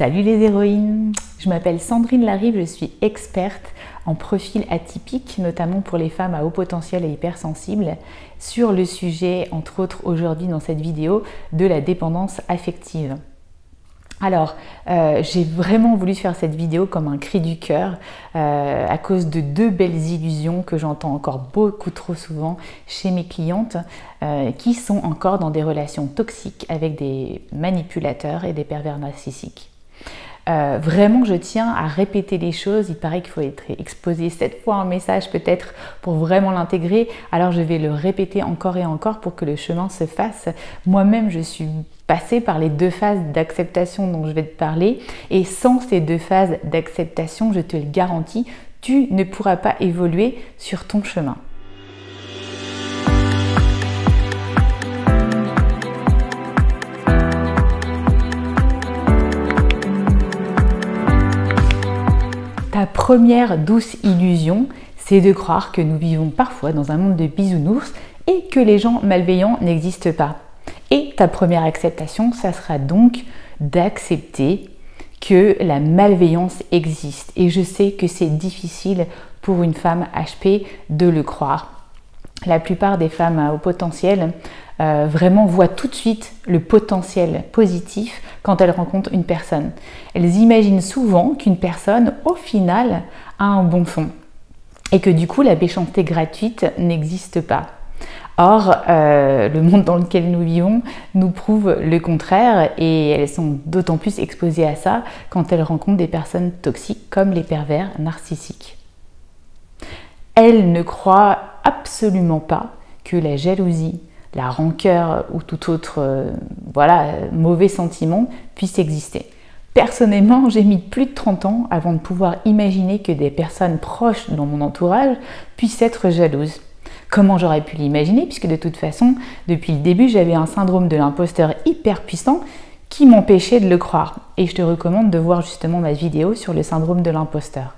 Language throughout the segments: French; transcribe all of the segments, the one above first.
Salut les héroïnes, je m'appelle Sandrine Larive, je suis experte en profil atypique, notamment pour les femmes à haut potentiel et hypersensibles, sur le sujet, entre autres aujourd'hui dans cette vidéo, de la dépendance affective. Alors, j'ai vraiment voulu faire cette vidéo comme un cri du cœur à cause de deux belles illusions que j'entends encore beaucoup trop souvent chez mes clientes qui sont encore dans des relations toxiques avec des manipulateurs et des pervers narcissiques. Vraiment, je tiens à répéter les choses. Il paraît qu'il faut être exposé 7 fois un message peut-être pour vraiment l'intégrer. Alors, je vais le répéter encore et encore pour que le chemin se fasse. Moi-même, je suis passée par les deux phases d'acceptation dont je vais te parler. Et sans ces deux phases d'acceptation, je te le garantis, tu ne pourras pas évoluer sur ton chemin. Ta première douce illusion, c'est de croire que nous vivons parfois dans un monde de bisounours et que les gens malveillants n'existent pas. Et ta première acceptation, ça sera donc d'accepter que la malveillance existe. Et je sais que c'est difficile pour une femme HP de le croire. La plupart des femmes à haut potentiel vraiment voient tout de suite le potentiel positif quand elles rencontrent une personne. Elles imaginent souvent qu'une personne, au final, a un bon fond et que du coup, la méchanceté gratuite n'existe pas. Or, le monde dans lequel nous vivons nous prouve le contraire et elles sont d'autant plus exposées à ça quand elles rencontrent des personnes toxiques comme les pervers narcissiques. Elles ne croient absolument pas que la jalousie, la rancœur ou tout autre mauvais sentiment puisse exister. Personnellement, j'ai mis plus de 30 ans avant de pouvoir imaginer que des personnes proches dans mon entourage puissent être jalouses. Comment j'aurais pu l'imaginer, puisque de toute façon, depuis le début, j'avais un syndrome de l'imposteur hyper puissant qui m'empêchait de le croire. Et je te recommande de voir justement ma vidéo sur le syndrome de l'imposteur.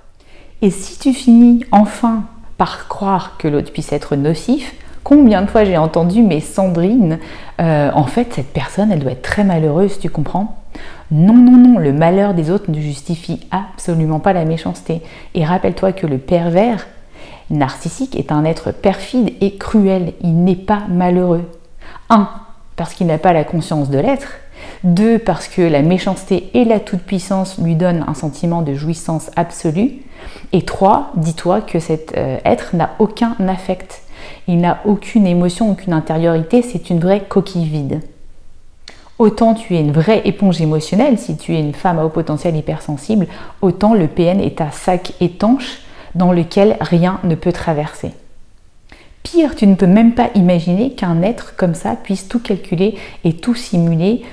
Et si tu finis enfin par croire que l'autre puisse être nocif, combien de fois j'ai entendu, mais Sandrine, en fait, cette personne, elle doit être très malheureuse, tu comprends? Non, non, non, le malheur des autres ne justifie absolument pas la méchanceté. Et rappelle-toi que le pervers narcissique est un être perfide et cruel. Il n'est pas malheureux. 1, parce qu'il n'a pas la conscience de l'être. 2, parce que la méchanceté et la toute-puissance lui donnent un sentiment de jouissance absolue. Et 3, dis-toi que cet être n'a aucun affect. Il n'a aucune émotion, aucune intériorité, c'est une vraie coquille vide. Autant tu es une vraie éponge émotionnelle, si tu es une femme à haut potentiel hypersensible, autant le PN est un sac étanche dans lequel rien ne peut traverser. Pire, tu ne peux même pas imaginer qu'un être comme ça puisse tout calculer et tout simuler,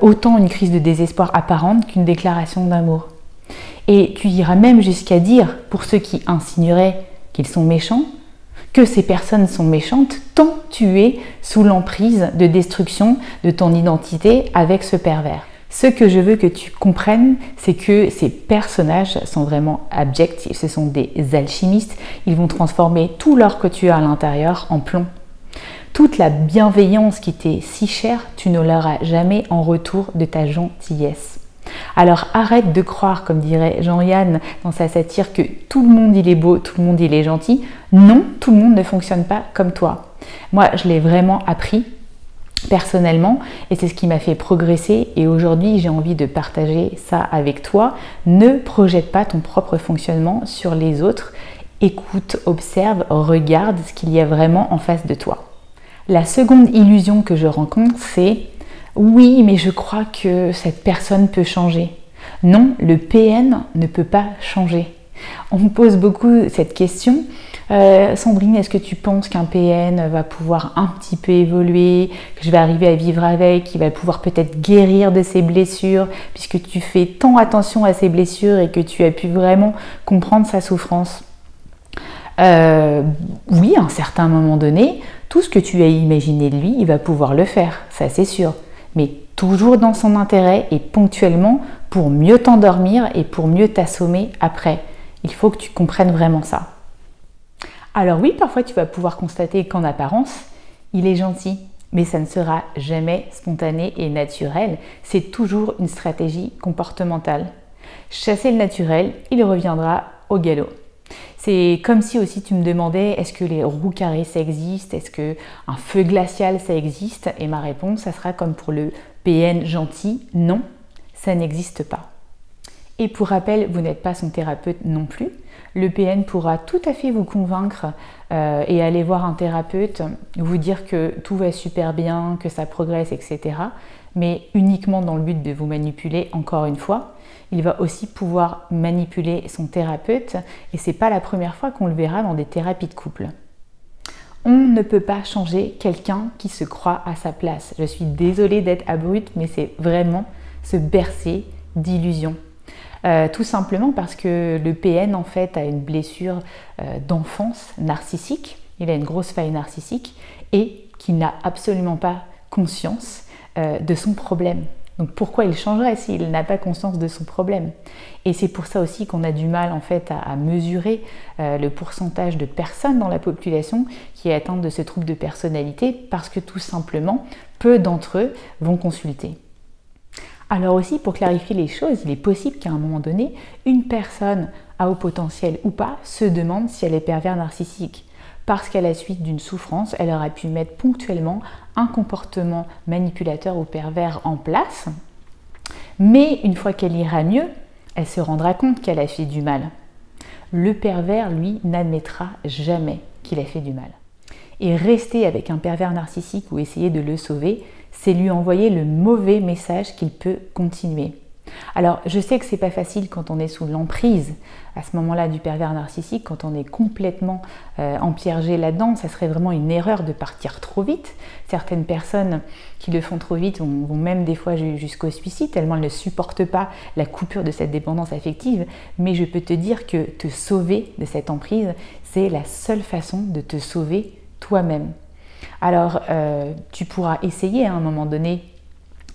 autant une crise de désespoir apparente qu'une déclaration d'amour. Et tu iras même jusqu'à dire, pour ceux qui insinueraient qu'ils sont méchants, que ces personnes sont méchantes tant tu es sous l'emprise de destruction de ton identité avec ce pervers. Ce que je veux que tu comprennes, c'est que ces personnages sont vraiment abjects, ce sont des alchimistes, ils vont transformer tout l'or que tu as à l'intérieur en plomb. Toute la bienveillance qui t'est si chère, tu ne l'auras jamais en retour de ta gentillesse. Alors arrête de croire, comme dirait Jean-Yann dans sa satire, que tout le monde il est beau, tout le monde il est gentil. Non, tout le monde ne fonctionne pas comme toi. Moi, je l'ai vraiment appris personnellement et c'est ce qui m'a fait progresser et aujourd'hui j'ai envie de partager ça avec toi. Ne projette pas ton propre fonctionnement sur les autres. Écoute, observe, regarde ce qu'il y a vraiment en face de toi. La seconde illusion que je rencontre, c'est oui, mais je crois que cette personne peut changer. Non, le PN ne peut pas changer. On me pose beaucoup cette question. Sandrine, est-ce que tu penses qu'un PN va pouvoir un petit peu évoluer, que je vais arriver à vivre avec, qu'il va pouvoir peut-être guérir de ses blessures, puisque tu fais tant attention à ses blessures et que tu as pu vraiment comprendre sa souffrance? Oui, à un certain moment donné, tout ce que tu as imaginé de lui, il va pouvoir le faire, ça c'est sûr. Mais toujours dans son intérêt et ponctuellement pour mieux t'endormir et pour mieux t'assommer après. Il faut que tu comprennes vraiment ça. Alors oui, parfois tu vas pouvoir constater qu'en apparence, il est gentil. mais ça ne sera jamais spontané et naturel, c'est toujours une stratégie comportementale. Chasser le naturel, il reviendra au galop. C'est comme si aussi tu me demandais est-ce que les roues carrées ça existe, est-ce qu'un feu glacial ça existe, et ma réponse ça sera comme pour le PN gentil, non, ça n'existe pas. Et pour rappel, vous n'êtes pas son thérapeute non plus. Le PN pourra tout à fait vous convaincre et aller voir un thérapeute, vous dire que tout va super bien, que ça progresse, etc. Mais uniquement dans le but de vous manipuler encore une fois. Il va aussi pouvoir manipuler son thérapeute et c'est pas la première fois qu'on le verra dans des thérapies de couple. On ne peut pas changer quelqu'un qui se croit à sa place. Je suis désolée d'être abrupte, mais c'est vraiment se bercer d'illusions. Tout simplement parce que le PN en fait a une blessure d'enfance narcissique, il a une grosse faille narcissique et qu'il n'a absolument pas conscience de son problème. Donc pourquoi il changerait s'il n'a pas conscience de son problème? Et c'est pour ça aussi qu'on a du mal en fait à mesurer le pourcentage de personnes dans la population qui est atteinte de ce trouble de personnalité parce que tout simplement peu d'entre eux vont consulter. Alors aussi, pour clarifier les choses, il est possible qu'à un moment donné, une personne à haut potentiel ou pas se demande si elle est pervers narcissique. Parce qu'à la suite d'une souffrance, elle aurait pu mettre ponctuellement un comportement manipulateur ou pervers en place. Mais une fois qu'elle ira mieux, elle se rendra compte qu'elle a fait du mal. Le pervers, lui, n'admettra jamais qu'il a fait du mal. Et rester avec un pervers narcissique ou essayer de le sauver, c'est lui envoyer le mauvais message qu'il peut continuer. Alors, je sais que c'est pas facile quand on est sous l'emprise à ce moment-là du pervers narcissique, quand on est complètement empiergé là-dedans, ça serait vraiment une erreur de partir trop vite. Certaines personnes qui le font trop vite vont même des fois jusqu'au suicide, tellement elles ne supportent pas la coupure de cette dépendance affective. Mais je peux te dire que te sauver de cette emprise, c'est la seule façon de te sauver toi-même. Alors, tu pourras essayer à un moment donné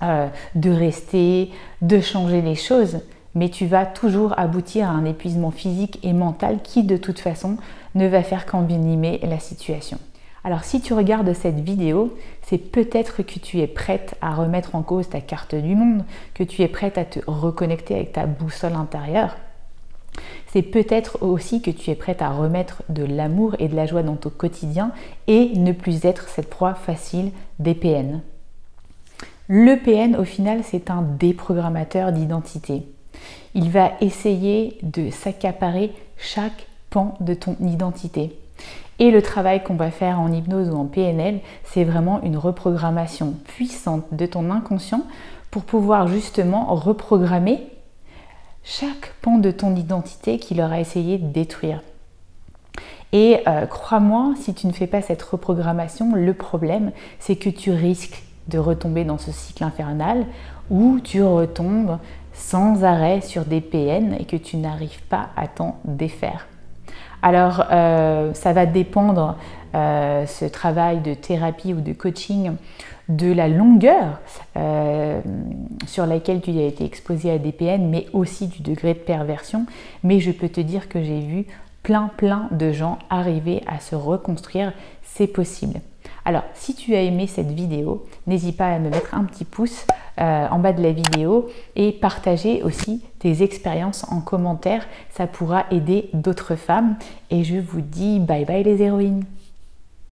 de rester, de changer les choses, mais tu vas toujours aboutir à un épuisement physique et mental qui, de toute façon, ne va faire qu'envenimer la situation. Alors, si tu regardes cette vidéo, c'est peut-être que tu es prête à remettre en cause ta carte du monde, que tu es prête à te reconnecter avec ta boussole intérieure. C'est peut-être aussi que tu es prête à remettre de l'amour et de la joie dans ton quotidien et ne plus être cette proie facile des PN. Le PN, au final, c'est un déprogrammateur d'identité. Il va essayer de s'accaparer chaque pan de ton identité. Et le travail qu'on va faire en hypnose ou en PNL, c'est vraiment une reprogrammation puissante de ton inconscient pour pouvoir justement reprogrammer chaque pan de ton identité qu'il aura essayé de détruire. Et crois-moi, si tu ne fais pas cette reprogrammation, le problème, c'est que tu risques de retomber dans ce cycle infernal où tu retombes sans arrêt sur des PN et que tu n'arrives pas à t'en défaire. Alors, ça va dépendre, ce travail de thérapie ou de coaching, de la longueur sur laquelle tu as été exposé à des PN, mais aussi du degré de perversion. Mais je peux te dire que j'ai vu plein de gens arriver à se reconstruire, c'est possible. Alors, si tu as aimé cette vidéo, n'hésite pas à me mettre un petit pouce en bas de la vidéo et partager aussi tes expériences en commentaire. Ça pourra aider d'autres femmes. Et je vous dis bye bye les héroïnes.